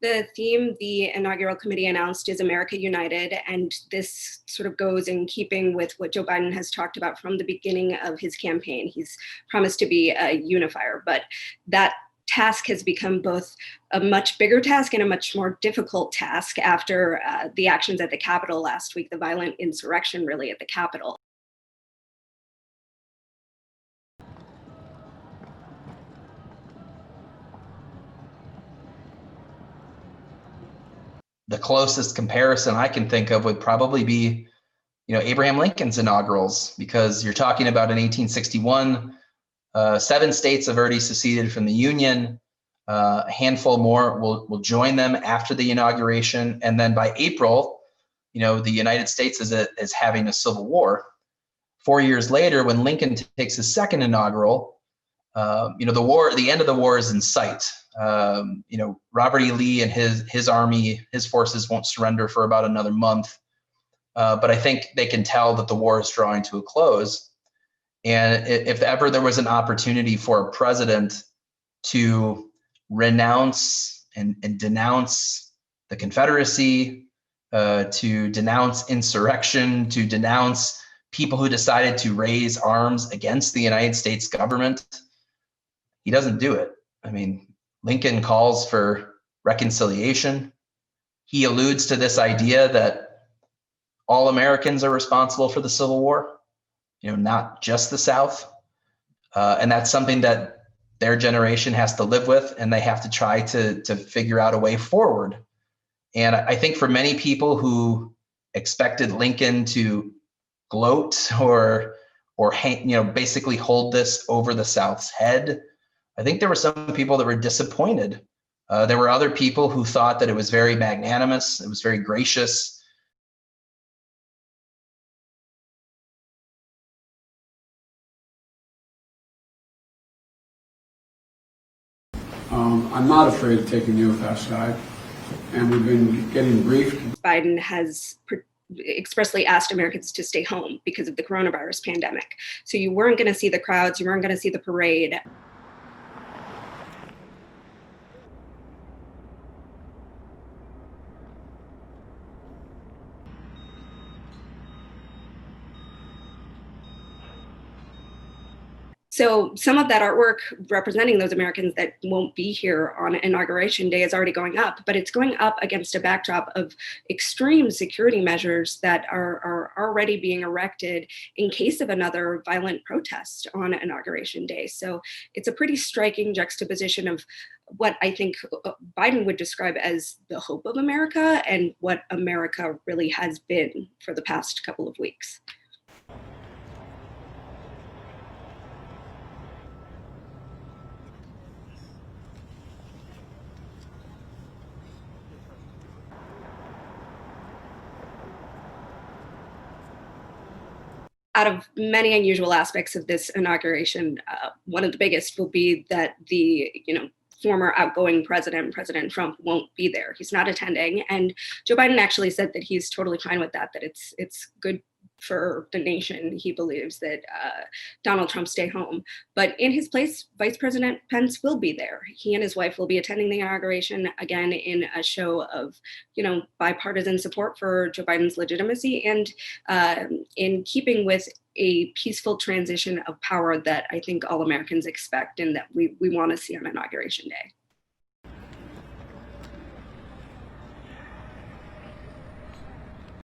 The theme the inaugural committee announced is America United, and this sort of goes in keeping with what Joe Biden has talked about from the beginning of his campaign. He's promised to be a unifier, but that task has become both a much bigger task and a much more difficult task after the actions at the Capitol last week, the violent insurrection really at the Capitol. The closest comparison I can think of would probably be, Abraham Lincoln's inaugurals, because you're talking about in 1861, 7 states have already seceded from the Union. A handful more will join them after the inauguration. And then by April, the United States is having a civil war. 4 years later, when Lincoln takes his second inaugural, the end of the war is in sight. Robert E. Lee and his army, his forces won't surrender for about another month. But I think they can tell that the war is drawing to a close. And if ever there was an opportunity for a president to renounce and denounce the Confederacy, to denounce insurrection, to denounce people who decided to raise arms against the United States government, he doesn't do it. I mean, Lincoln calls for reconciliation. He alludes to this idea that all Americans are responsible for the Civil War, not just the South. And that's something that their generation has to live with, and they have to try to figure out a way forward. And I think for many people who expected Lincoln to gloat or basically hold this over the South's head, I think there were some people that were disappointed. There were other people who thought that it was very magnanimous, it was very gracious. I'm not afraid of taking the oath outside, and we've been getting briefed. Biden has expressly asked Americans to stay home because of the coronavirus pandemic. So you weren't going to see the crowds, you weren't going to see the parade. So some of that artwork representing those Americans that won't be here on Inauguration Day is already going up, but it's going up against a backdrop of extreme security measures that are already being erected in case of another violent protest on Inauguration Day. So it's a pretty striking juxtaposition of what I think Biden would describe as the hope of America and what America really has been for the past couple of weeks. Out of many unusual aspects of this inauguration, one of the biggest will be that the former outgoing President Trump won't be there. He's not attending, and Joe Biden actually said that he's totally fine with that. That it's good for the nation. He believes that Donald Trump stay home. But in his place, Vice President Pence will be there. He and his wife will be attending the inauguration, again, in a show of, bipartisan support for Joe Biden's legitimacy and in keeping with a peaceful transition of power that I think all Americans expect and that we want to see on Inauguration Day.